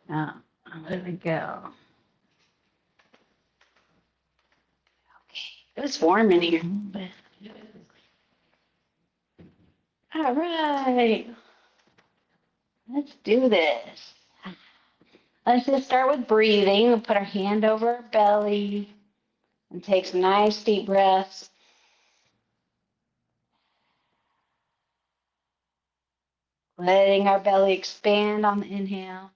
Oh, there we go. Okay, it was warm in here. But... All right, let's do this. Let's just start with breathing. We'll put our hand over our belly and take some nice deep breaths. Letting our belly expand on the inhale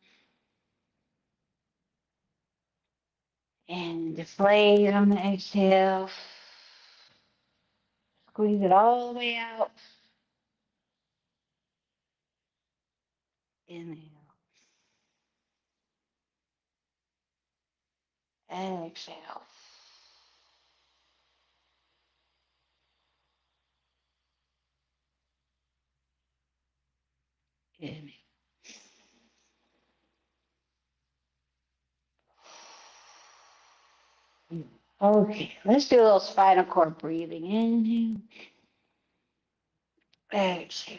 and deflate on the exhale. Squeeze it all the way out. Inhale. Exhale. Inhale. Okay, let's do a little spinal cord breathing. Inhale. Exhale.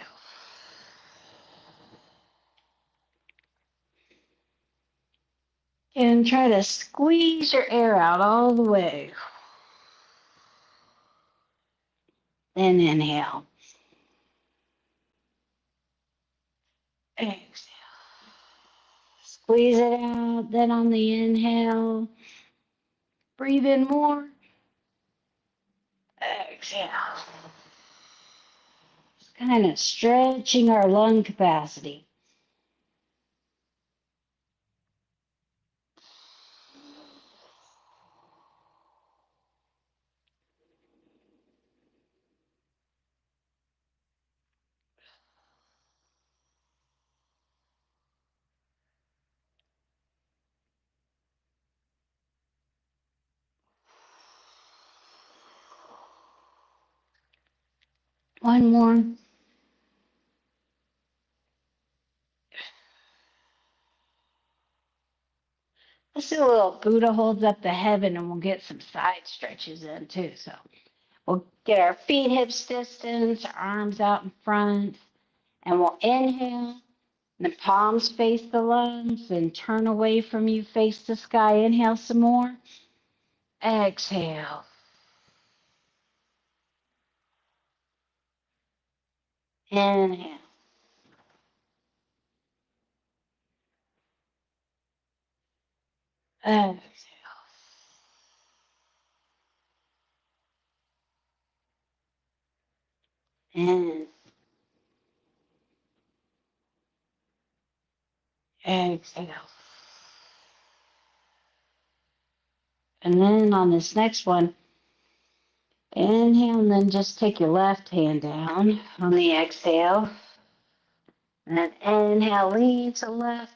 And try to squeeze your air out all the way. Then inhale. Exhale. Squeeze it out. Then on the inhale, breathe in more. Exhale. Just kind of stretching our lung capacity. One more. Let's do a little Buddha holds up to heaven and we'll get some side stretches in too. So we'll get our feet hips distance, our arms out in front, and we'll inhale. And the palms face the lungs and turn away from you, face the sky. Inhale some more. Exhale. Inhale. Exhale. And exhale. And then on this next one, inhale and then just take your left hand down on the exhale. And then inhale, lean to the left.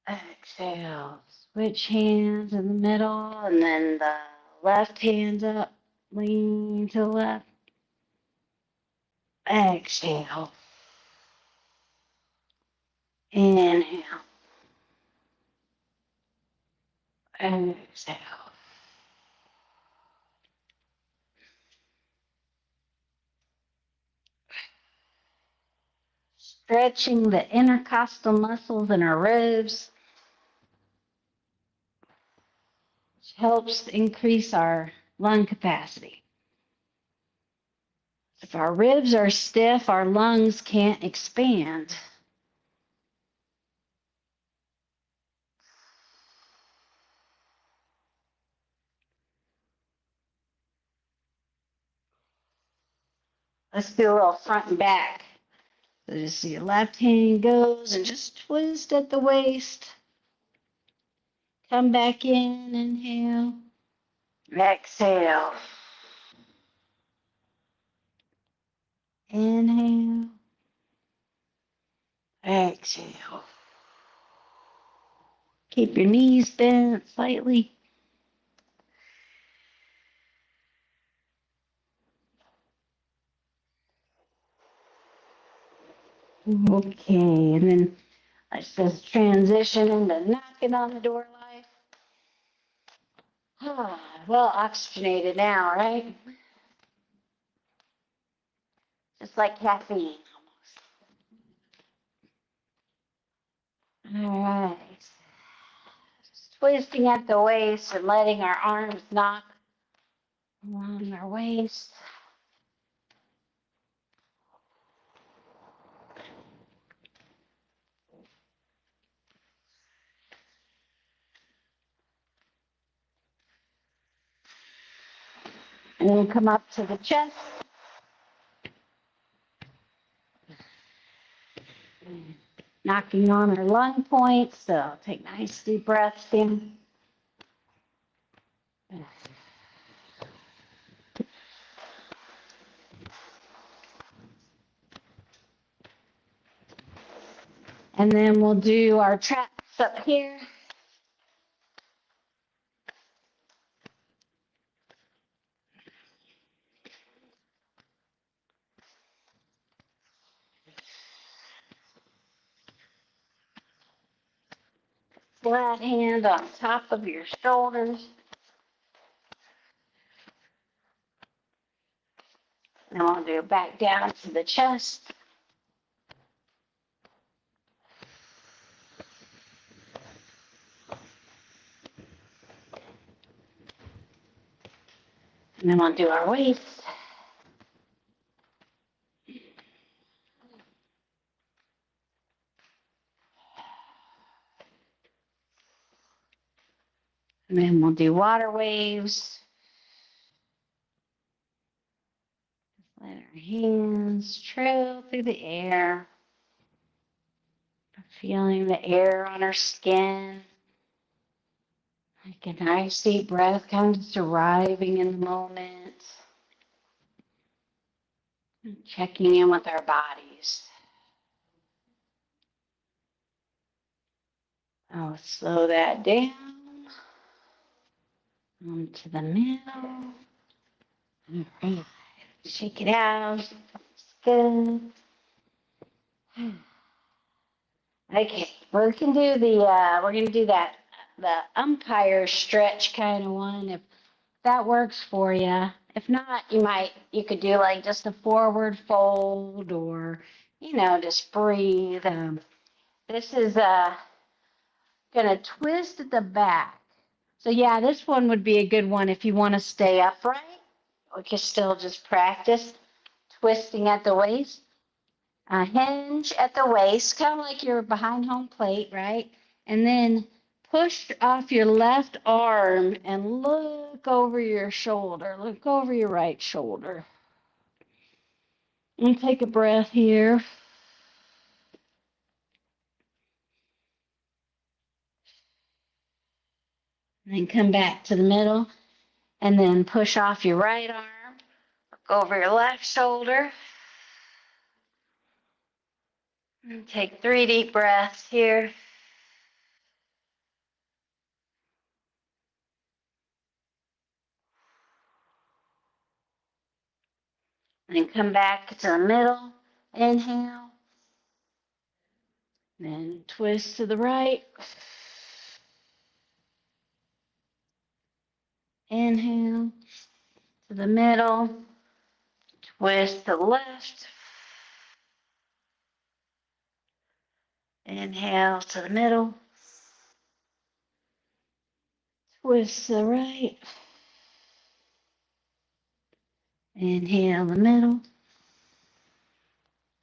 Exhale, switch hands in the middle, and then the left hand up, lean to the left. Exhale. Inhale. Exhale. Stretching the intercostal muscles in our ribs, which helps increase our lung capacity. If our ribs are stiff, our lungs can't expand. Let's do a little front and back. So just see your left hand goes and just twist at the waist. Come back in, inhale. Exhale. Inhale. Exhale. Keep your knees bent slightly. Okay, and then let's just transition into knocking on the door life. Well oxygenated now, right? Just like caffeine right. Twisting at the waist and letting our arms knock along our waist. And then come up to the chest. Knocking on our lung points. So take nice deep breaths in. And then we'll do our traps up here. Flat hand on top of your shoulders. And we'll do back down to the chest. And then we'll do our waist. And then we'll do water waves. Let our hands trail through the air. Feeling the air on our skin. Like a nice deep breath, kind of just arriving in the moment. And checking in with our bodies. I'll slow that down. Onto the middle. All right. Shake it out. It's good. Okay, well, we can do we're going to do the umpire stretch kind of one, if that works for you. If not, you could do like just a forward fold or, just breathe. This is going to twist at the back. So yeah, this one would be a good one if you want to stay upright. We can still just practice twisting at the waist. Hinge at the waist, kind of like you're behind home plate, right? And then push off your left arm and look over your shoulder. Look over your right shoulder. And take a breath here. And then come back to the middle. And then push off your right arm. Look over your left shoulder. And take 3 deep breaths here. And then come back to the middle. Inhale. Then twist to the right. Inhale to the middle. Twist to the left. Inhale to the middle. Twist to the right. Inhale the middle.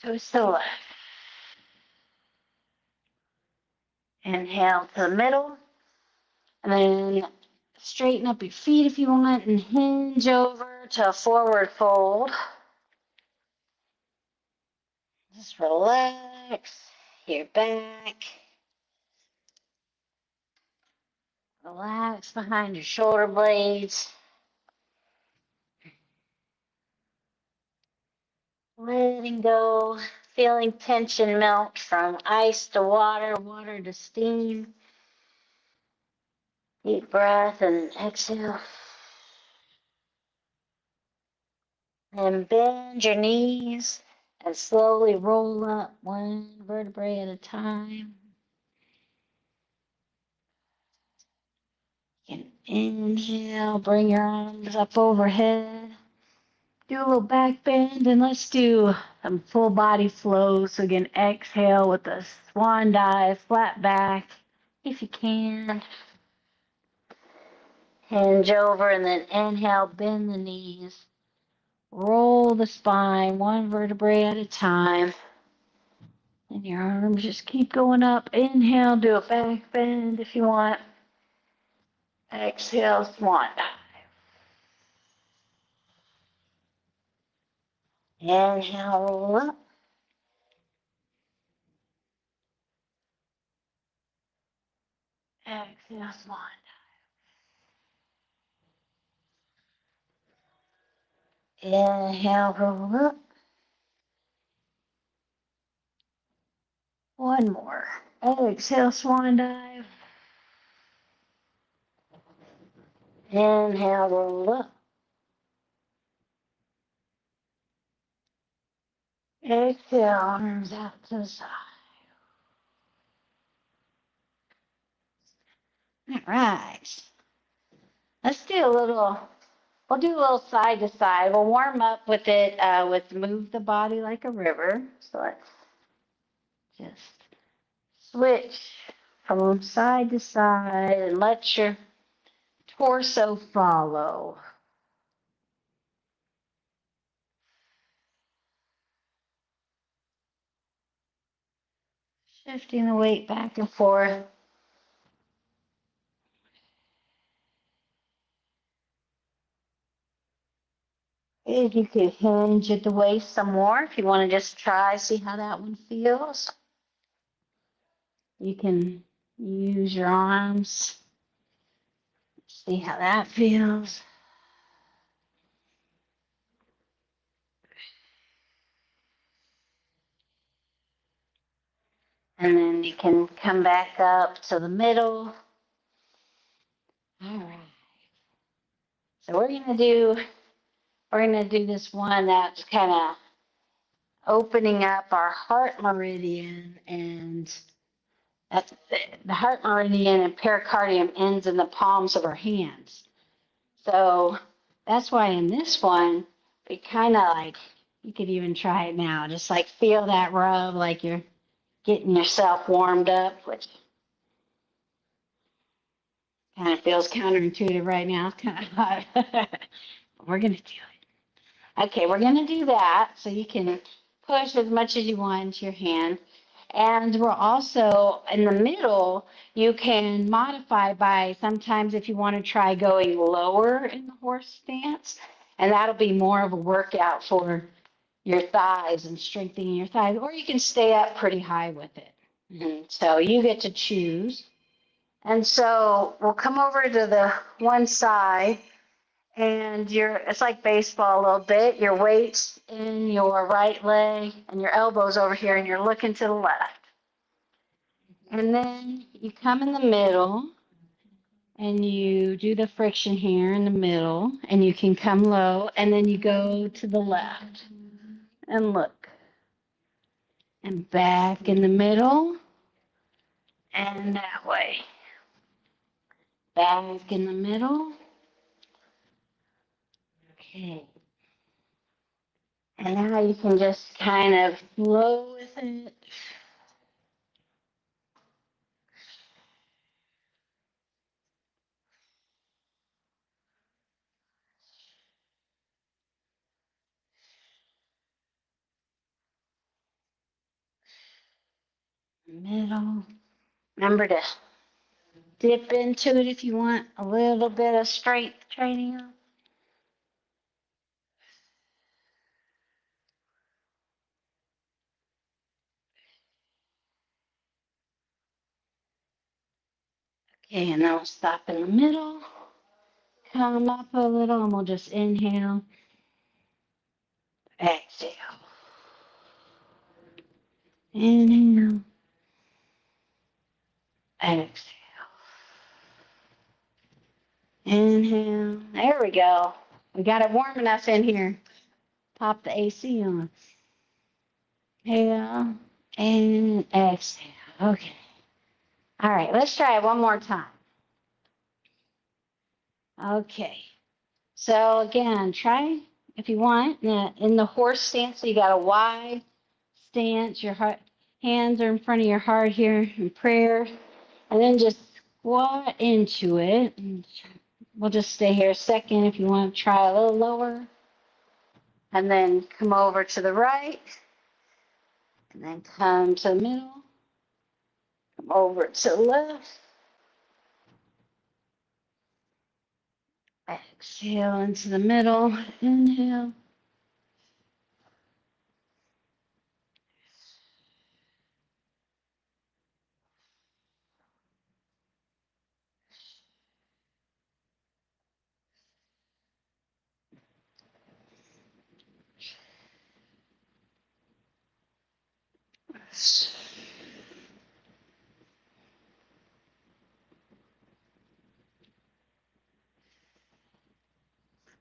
Twist to the left. Inhale to the middle. And then straighten up your feet if you want and hinge over to a forward fold. Just relax your back. Relax behind your shoulder blades. Letting go, feeling tension melt from ice to water, water to steam. Deep breath and exhale. And bend your knees and slowly roll up one vertebrae at a time. You can inhale, bring your arms up overhead. Do a little back bend, and let's do some full body flow. So again, exhale with a swan dive, flat back. if you can. Hinge over and then inhale, bend the knees. Roll the spine one vertebrae at a time. And your arms just keep going up. Inhale, do a back bend if you want. Exhale, swan dive. Inhale, roll up. Exhale, swan dive. Inhale, roll up. One more. Exhale, swan dive. Inhale, roll up. Exhale, arms out to the side. All right. Let's do a little, we'll do a little side to side. We'll warm up with it with move the body like a river. So let's just switch from side to side and let your torso follow. Shifting the weight back and forth. If you could hinge at the waist some more, if you want to just try, see how that one feels. You can use your arms, see how that feels. And then you can come back up to the middle. All right. So we're gonna do this one that's kind of opening up our heart meridian, and that's the heart meridian and pericardium ends in the palms of our hands. So that's why in this one, we kind of like, you could even try it now, just like feel that rub, like you're getting yourself warmed up, which kind of feels counterintuitive right now. It's kind of hot. We're going to do it. Okay, we're going to do that so you can push as much as you want into your hand. And we're also in the middle, you can modify by sometimes if you want to try going lower in the horse stance, and that'll be more of a workout for your thighs and strengthening your thighs, or you can stay up pretty high with it. And so you get to choose. And so we'll come over to the one side, and it's like baseball a little bit. Your weight's in your right leg and your elbow's over here, and you're looking to the left. And then you come in the middle and you do the friction here in the middle, and you can come low, and then you go to the left and look. And back in the middle and that way. Back in the middle. Okay. And now you can just kind of flow with it. Middle. Remember to dip into it if you want a little bit of strength training. Okay, and then we'll stop in the middle. Come up a little, and we'll just inhale. Exhale. Inhale. Exhale. Inhale. There we go. We got it warm enough in here. Pop the AC on. Inhale and exhale. Okay. All right, let's try it one more time. Okay. So again, try if you want in the horse stance. So you got a wide stance. Your hands are in front of your heart here in prayer. And then just squat into it. We'll just stay here a second if you want to try a little lower. And then come over to the right. And then come to the middle. Come over to the left. Exhale into the middle. Inhale.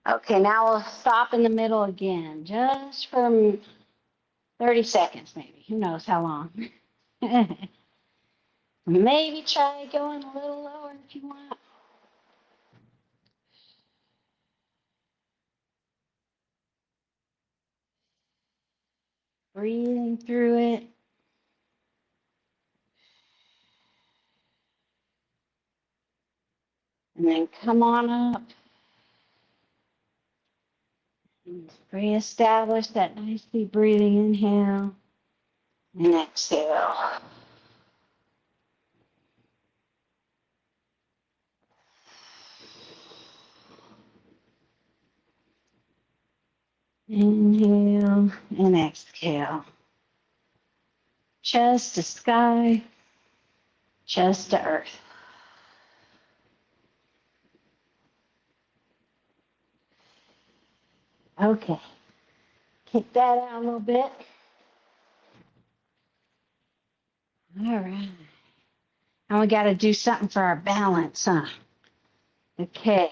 Okay, now we'll stop in the middle again, just for 30 seconds maybe. Who knows how long. Maybe try going a little lower if you want. Breathing through it. And then come on up. And reestablish that nice deep breathing. Inhale and exhale. Inhale and exhale. Chest to sky, chest to earth. Okay. Kick that out a little bit. All right. Now we got to do something for our balance, huh? Okay.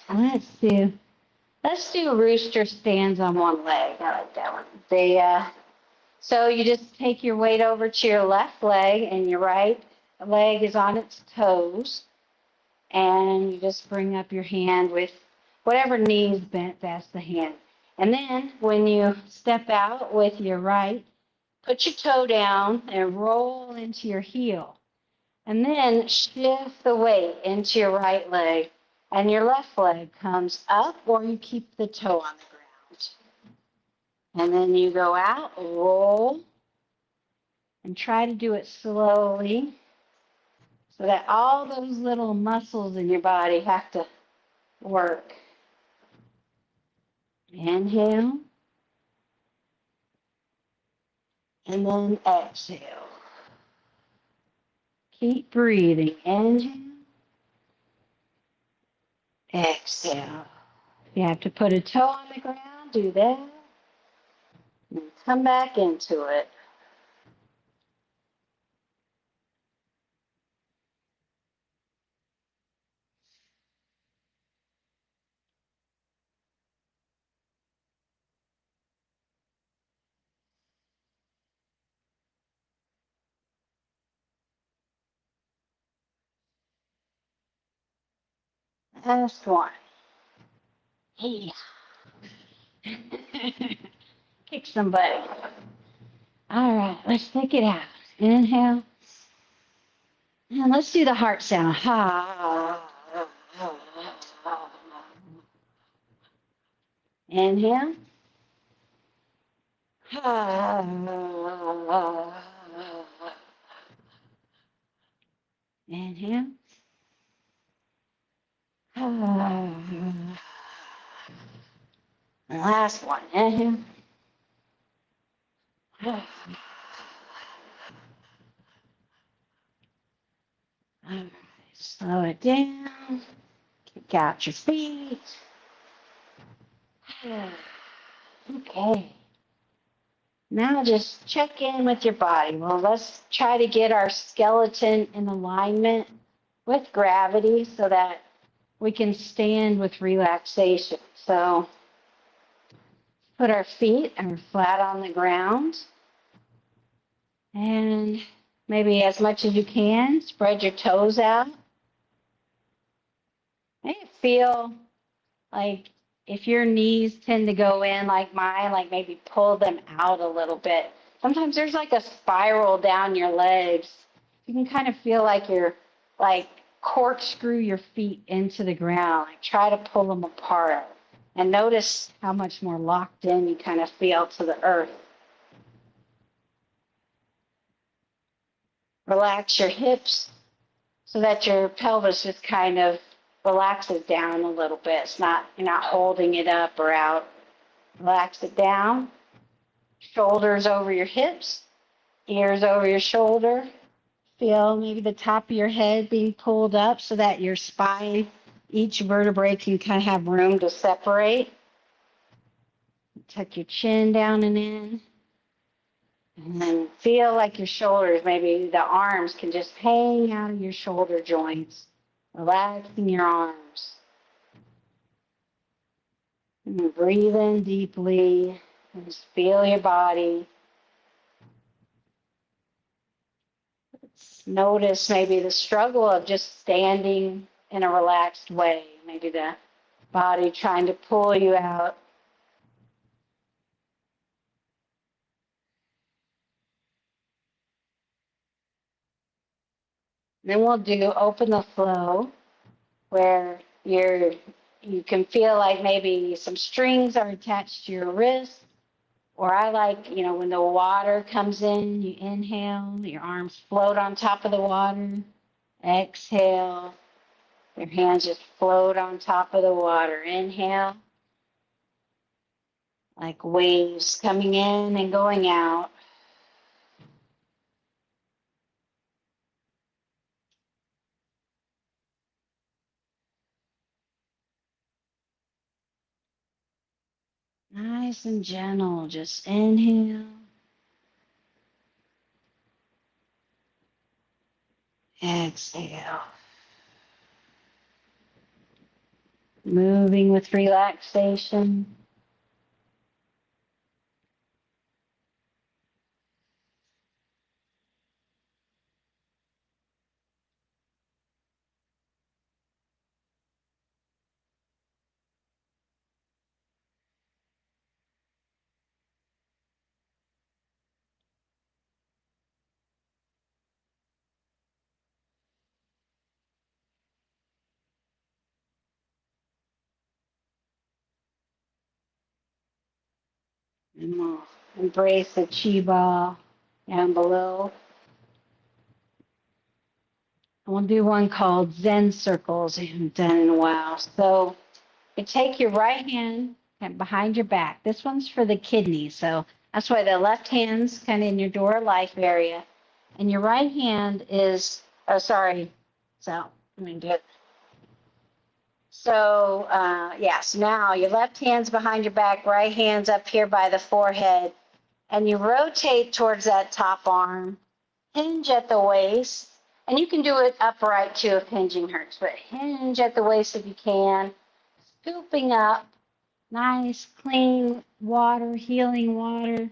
Let's do rooster stands on one leg. I like that one. So you just take your weight over to your left leg and your right leg is on its toes. And you just bring up your hand with whatever knee is bent, that's the hand. And then when you step out with your right, put your toe down and roll into your heel. And then shift the weight into your right leg. And your left leg comes up, or you keep the toe on the ground. And then you go out, roll, and try to do it slowly so that all those little muscles in your body have to work. Inhale. And then exhale. Keep breathing. Inhale. Exhale. If you have to put a toe on the ground, do that. And come back into it. Last one. Hey. Kick somebody. All right, let's take it out. Inhale. And let's do the heart sound. Ha. Inhale. Ha. Inhale. Ha. And last one. Inhale. All right, slow it down. Kick out your feet. Okay. Now just check in with your body. Well, let's try to get our skeleton in alignment with gravity so that we can stand with relaxation. So put our feet flat on the ground. And maybe as much as you can, spread your toes out. Maybe feel like if your knees tend to go in like mine, like maybe pull them out a little bit. Sometimes there's like a spiral down your legs. You can kind of feel like you're like corkscrew your feet into the ground, like try to pull them apart. And notice how much more locked in you kind of feel to the earth. Relax your hips so that your pelvis just kind of relaxes down a little bit. It's not, you're not holding it up or out. Relax it down. Shoulders over your hips, ears over your shoulder. Feel maybe the top of your head being pulled up so that your spine, each vertebrae can kind of have room to separate. Tuck your chin down and in. And then feel like your shoulders, maybe the arms can just hang out of your shoulder joints, relaxing your arms. And breathe in deeply and just feel your body. Notice maybe the struggle of just standing in a relaxed way, maybe the body trying to pull you out. Then we'll do open the flow, where you can feel like maybe some strings are attached to your wrist. Or I like, when the water comes in, you inhale, your arms float on top of the water. Exhale, your hands just float on top of the water. Inhale, like waves coming in and going out. Nice and gentle, just inhale. Exhale. Moving with relaxation. And we'll embrace the chi ball down below. And we'll do one called Zen circles. I haven't done in a while. So you take your right hand behind your back. This one's for the kidneys. So that's why the left hand's kind of in your door life area. And your right hand is, So let me do it. So, yes, now your left hand's behind your back, right hand's up here by the forehead, and you rotate towards that top arm, hinge at the waist, and you can do it upright too if hinging hurts, but hinge at the waist if you can, scooping up, nice, clean water, healing water.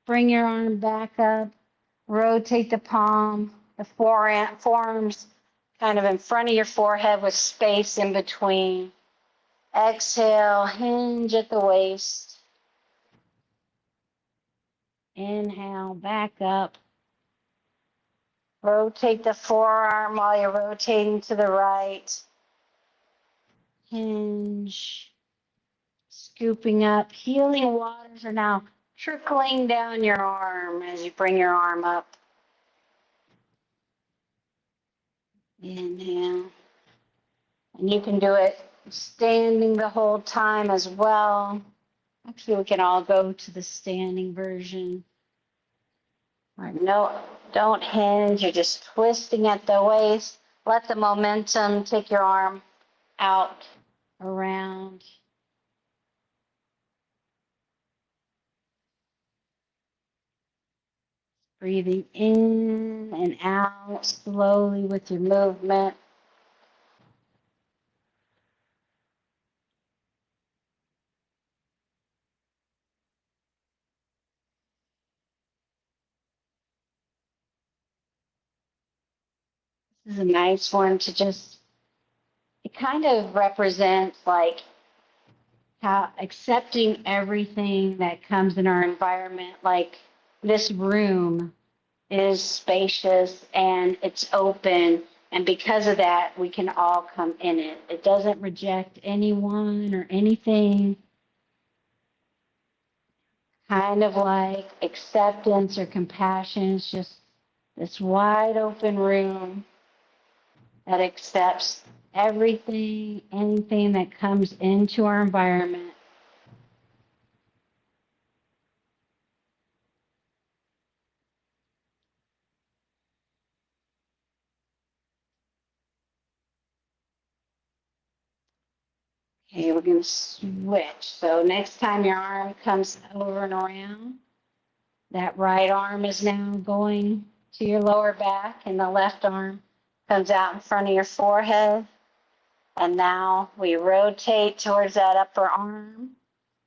Bring your arm back up, rotate the palm, the forearms kind of in front of your forehead with space in between. Exhale, hinge at the waist. Inhale, back up. Rotate the forearm while you're rotating to the right. Hinge. Scooping up. Healing waters are now trickling down your arm as you bring your arm up. Inhale. And you can do it standing the whole time as well. Actually, we can all go to the standing version. No, don't hinge. You're just twisting at the waist. Let the momentum take your arm out, around. Breathing in and out slowly with your movement. This is a nice one to just, it kind of represents like how accepting everything that comes in our environment, like this room is spacious and it's open And because of that, we can all come in it. It doesn't reject anyone or anything. Kind of like acceptance or compassion. It's just this wide open room that accepts everything, anything that comes into our environment. Okay, we're going to switch. So next time your arm comes over and around, that right arm is now going to your lower back, and the left arm comes out in front of your forehead. And now we rotate towards that upper arm.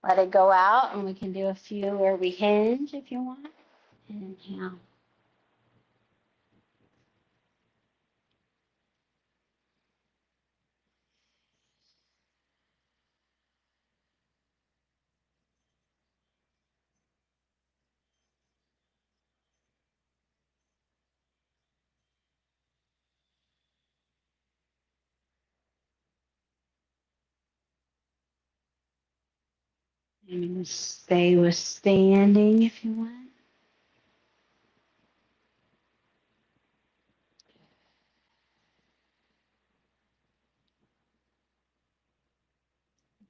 Let it go out, and we can do a few where we hinge if you want. Inhale. And stay with standing if you want.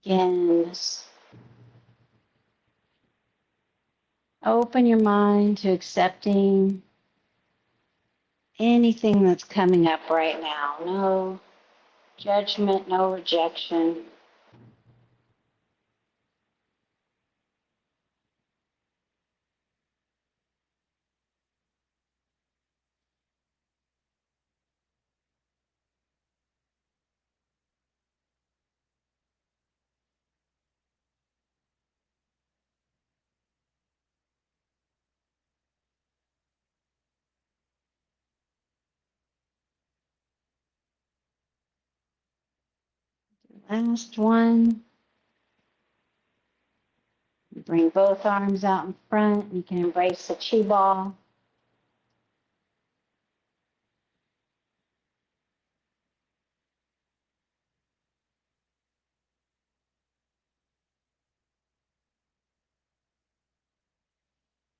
Again, just open your mind to accepting anything that's coming up right now. No judgment, no rejection. Last one. Bring both arms out in front. You can embrace the chi ball.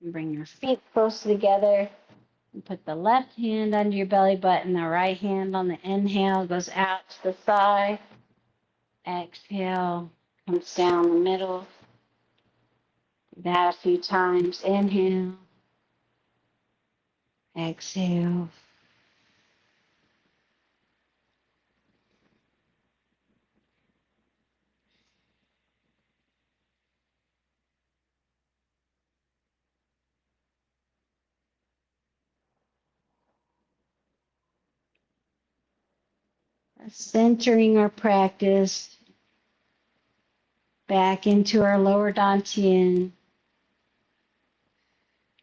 And bring your feet close together. And put the left hand under your belly button. The right hand on the inhale goes out to the side. Exhale comes down the middle. Do that a few times. Inhale. Exhale. Centering our practice back into our lower dantian.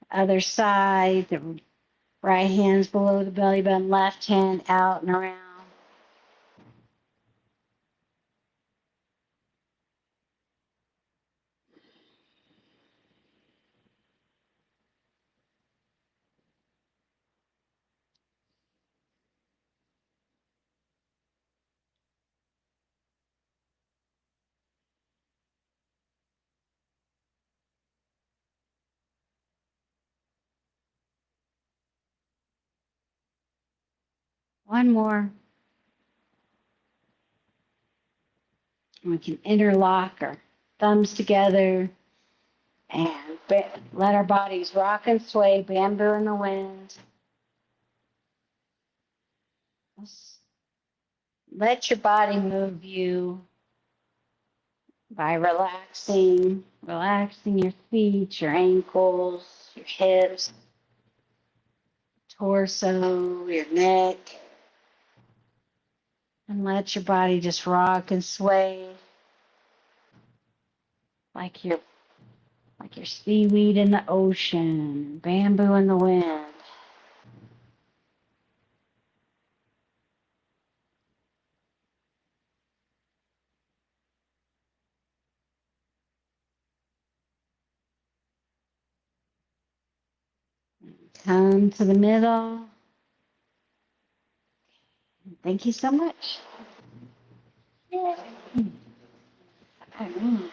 Other side, the right hand's below the belly button, left hand out and around. One more. We can interlock our thumbs together and let our bodies rock and sway, bamboo in the wind. Let your body move you by relaxing your feet, your ankles, your hips, torso, your neck. And let your body just rock and sway like you're seaweed in the ocean, bamboo in the wind. Come to the middle. Thank you so much. Yay. All right.